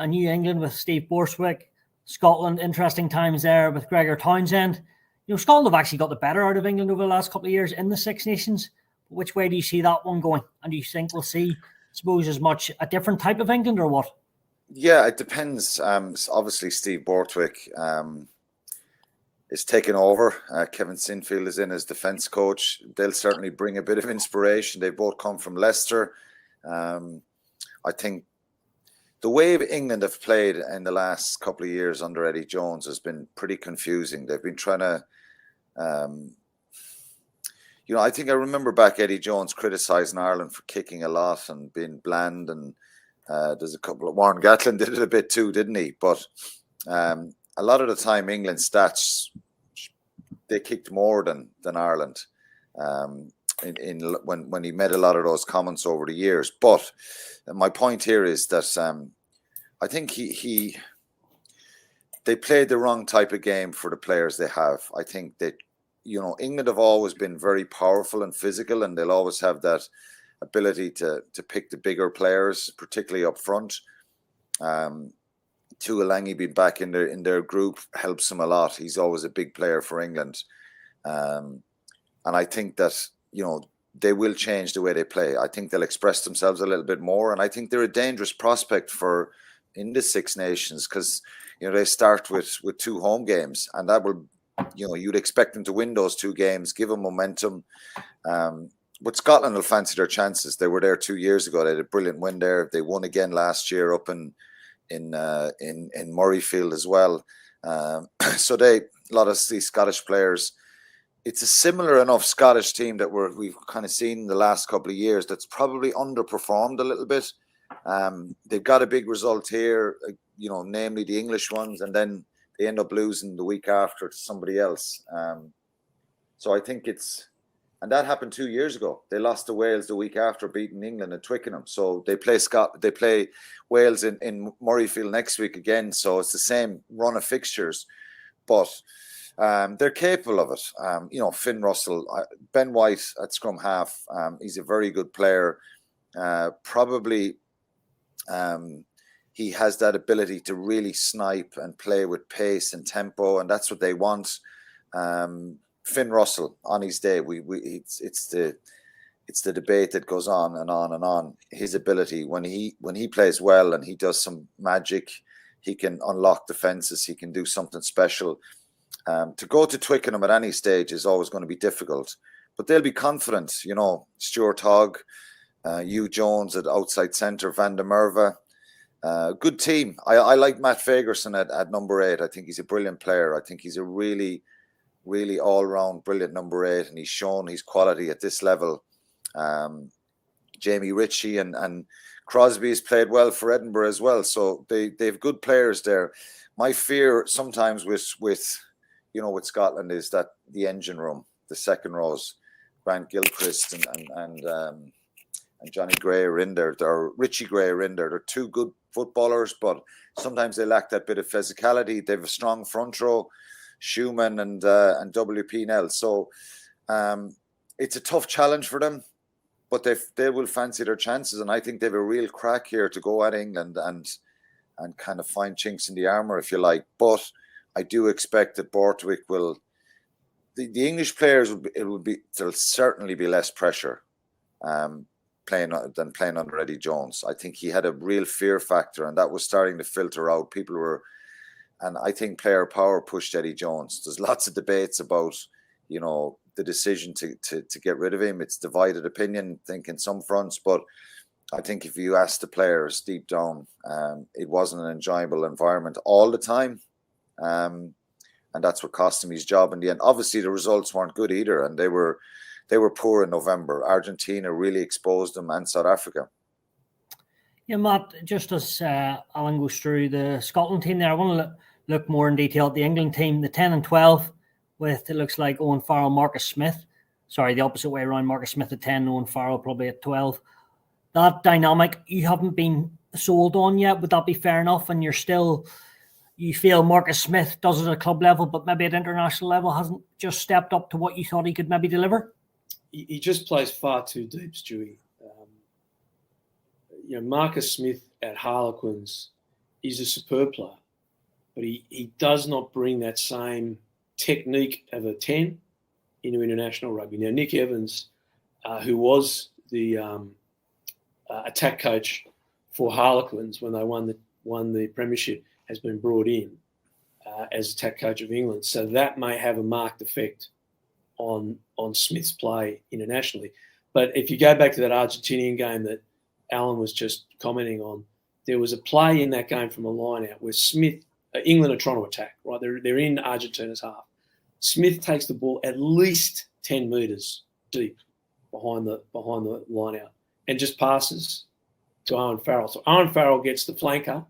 a New England with Steve Borthwick. Scotland, interesting times there with Gregor Townsend. Scotland have actually got the better out of England over the last couple of years in the Six Nations. Which way do you see that one going? And do you think we'll see, I suppose, as much a different type of England or what? Yeah, it depends. Obviously, Steve Borthwick is taking over. Kevin Sinfield is in as defence coach. They'll certainly bring a bit of inspiration. They both come from Leicester. I think the way England have played in the last couple of years under Eddie Jones has been pretty confusing. They've been trying to, I think I remember back Eddie Jones criticising Ireland for kicking a lot and being bland. And there's a couple of, Warren Gatland did it a bit too, didn't he? But a lot of the time, England's stats, they kicked more than Ireland. When he made a lot of those comments over the years. But my point here is that I think they played the wrong type of game for the players they have. I think that, England have always been very powerful and physical, and they'll always have that ability to pick the bigger players, particularly up front. Tuolangi being back in their group helps them a lot. He's always a big player for England. And I think that, they will change the way they play. I think they'll express themselves a little bit more. And I think they're a dangerous prospect in the Six Nations because, they start with 2 home games, and that will, you'd expect them to win those 2 games, give them momentum. But Scotland will fancy their chances. They were there 2 years ago. They had a brilliant win there. They won again last year up in Murrayfield as well. So a lot of these Scottish players, it's a similar enough Scottish team that we've kind of seen the last couple of years that's probably underperformed a little bit. They've got a big result here, namely the English ones, and then they end up losing the week after to somebody else. So I think and that happened 2 years ago. They lost to Wales the week after beating England at Twickenham. So they play Wales in Murrayfield next week again. So it's the same run of fixtures, but they're capable of it. Finn Russell, Ben White at scrum half. He's a very good player. Probably he has that ability to really snipe and play with pace and tempo, and that's what they want. Finn Russell on his day, it's the debate that goes on and on and on. His ability when he plays well and he does some magic, he can unlock defenses. He can do something special. To go to Twickenham at any stage is always going to be difficult, but they'll be confident. Stuart Hogg, Hugh Jones at outside centre, Van der Merwe. Good team. I like Matt Fagerson at number 8. I think he's a brilliant player. I think he's a really, really all-round brilliant number 8, and he's shown his quality at this level. Jamie Ritchie and Crosby has played well for Edinburgh as well, so they've good players there. My fear sometimes with Scotland is that the engine room, the second rows, Grant Gilchrist and Johnny Gray are in there. Richie Gray are in there. They're 2 good footballers, but sometimes they lack that bit of physicality. They have a strong front row, Schumann and WP Nell. So it's a tough challenge for them, but they will fancy their chances. And I think they have a real crack here to go at England and kind of find chinks in the armour, if you like. But I do expect that Borthwick will. The English players there'll certainly be less pressure playing under Eddie Jones. I think he had a real fear factor, and that was starting to filter out. People were, and I think player power pushed Eddie Jones. There's lots of debates about the decision to get rid of him. It's divided opinion, I think, in some fronts, but I think if you ask the players deep down, it wasn't an enjoyable environment all the time. And that's what cost him his job in the end. Obviously, the results weren't good either, and they were poor in November. Argentina really exposed them, and South Africa. Yeah, Matt, just as Alan goes through the Scotland team there, I want to look more in detail at the England team, the 10 and 12, with, it looks like, Owen Farrell, Marcus Smith. Sorry, the opposite way around, Marcus Smith at 10, Owen Farrell probably at 12. That dynamic, you haven't been sold on yet. Would that be fair enough? And you feel Marcus Smith does it at a club level, but maybe at international level hasn't just stepped up to what you thought he could maybe deliver? He just plays far too deep, Stewie. Marcus Smith at Harlequins is a superb player, but he does not bring that same technique of a 10 into international rugby. Now, Nick Evans, who was the attack coach for Harlequins when they won the premiership, has been brought in as attack coach of England. So that may have a marked effect on Smith's play internationally. But if you go back to that Argentinian game that Alan was just commenting on, there was a play in that game from a line out where England are trying to attack, right? They're in Argentina's half. Smith takes the ball at least 10 metres deep behind the line out and just passes to Owen Farrell. So Owen Farrell gets the flanker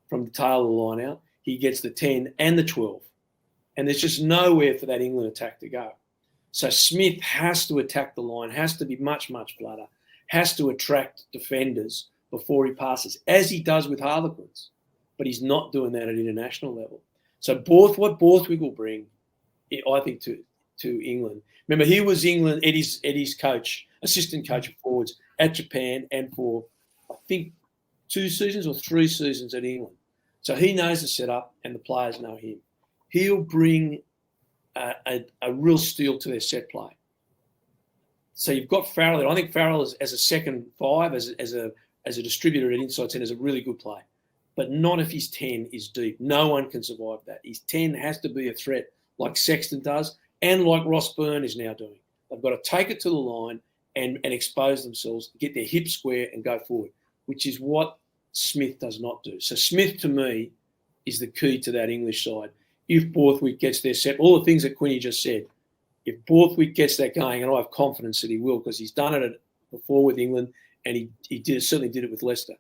from the tail of the line out. He gets the 10 and the 12. And there's just nowhere for that England attack to go. So Smith has to attack the line, has to be much, much flatter, has to attract defenders before he passes, as he does with Harlequins. But he's not doing that at international level. So what Borthwick will bring, I think, to England. Remember, he was Eddie's coach, assistant coach of forwards at Japan and for, I think, 2 seasons or 3 seasons at England. So he knows the setup and the players know him. He'll bring a real steel to their set play. So you've got Farrell there. I think Farrell as a second 5, as a distributor at inside 10 is a really good play. But not if his 10 is deep. No one can survive that. His 10 has to be a threat like Sexton does and like Ross Byrne is now doing. They've got to take it to the line and expose themselves, get their hips square and go forward, which is what Smith does not do. So Smith, to me, is the key to that English side. If Borthwick gets their set, all the things that Quinny just said, if Borthwick gets that going, and I have confidence that he will because he's done it before with England and he certainly did it with Leicester,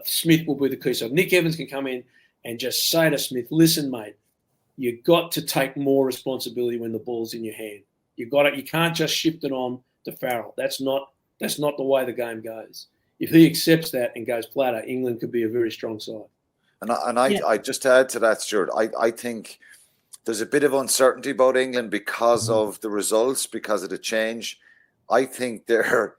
Smith will be the key. So if Nick Evans can come in and just say to Smith, listen, mate, you've got to take more responsibility when the ball's in your hand. You can't just shift it on to Farrell. That's not the way the game goes. If he accepts that and goes flatter, England could be a very strong side. I just to add to that, Stuart, I think there's a bit of uncertainty about England because of the results, because of the change. I think they're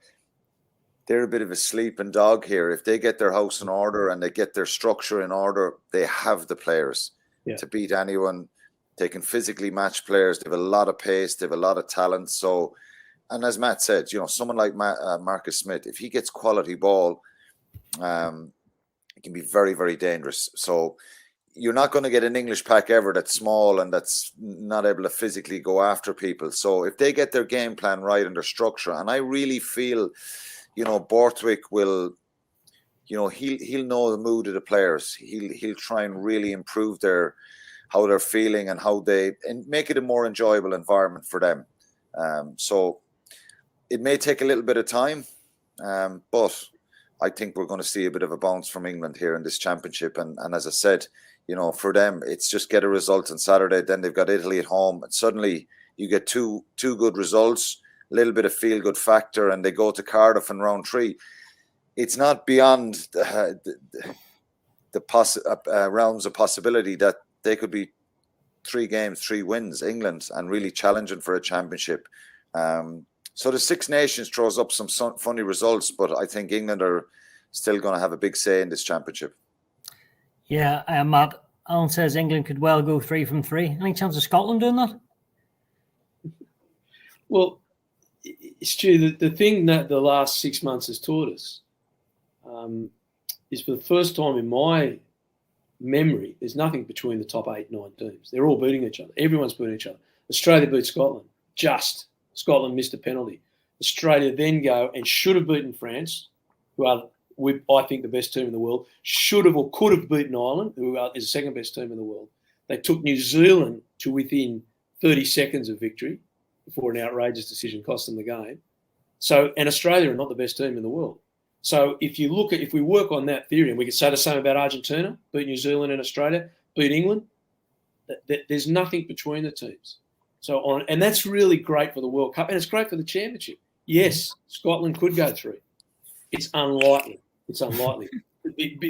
a bit of a sleeping dog here. If they get their house in order and they get their structure in order, they have the players to beat anyone. They can physically match players. They have a lot of pace. They have a lot of talent. So, and as Matt said, someone like Marcus Smith, if he gets quality ball, it can be very, very dangerous. So you're not going to get an English pack ever that's small and that's not able to physically go after people. So if they get their game plan right and their structure, and I really feel, Borthwick will, he'll know the mood of the players. He'll try and really improve how they're feeling and make it a more enjoyable environment for them. So it may take a little bit of time, but I think we're going to see a bit of a bounce from England here in this championship. And as I said, for them, it's just get a result on Saturday. Then they've got Italy at home. And suddenly you get two good results, a little bit of feel-good factor, and they go to Cardiff in round 3. It's not beyond the realms of possibility that they could be 3 games, 3 wins, England, and really challenging for a championship. So the Six Nations throws up some funny results, but I think England are still going to have a big say in this championship. Yeah, Matt, Alan says England could well go 3 from 3. Any chance of Scotland doing that? Well, Stu, the thing that the last 6 months has taught us is for the first time in my memory, there's nothing between the top 8, 9 teams. They're all beating each other. Everyone's beating each other. Australia beat Scotland. Scotland missed a penalty. Australia then go and should have beaten France, who are, I think, the best team in the world. Should have or could have beaten Ireland, who is the second best team in the world. They took New Zealand to within 30 seconds of victory before an outrageous decision cost them the game. So, and Australia are not the best team in the world. So if we work on that theory, and we could say the same about Argentina, beat New Zealand and Australia, beat England, there's nothing between the teams. And that's really great for the World Cup, and it's great for the championship. Yes, Scotland could go 3. It's unlikely.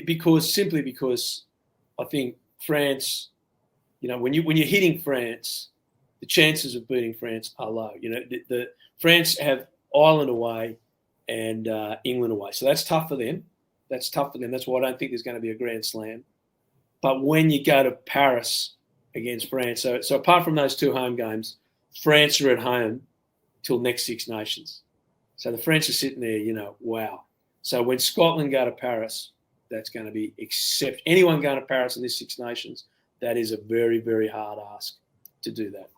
because I think France, when you're hitting France, the chances of beating France are low. France have Ireland away and England away, so that's tough for them. That's tough for them. That's why I don't think there's going to be a Grand Slam. But when you go to Paris against France, so apart from those 2 home games, France are at home till next Six Nations. So the French are sitting there, wow. So when Scotland go to Paris, that's going to be anyone going to Paris in this Six Nations, that is a very, very hard ask to do that.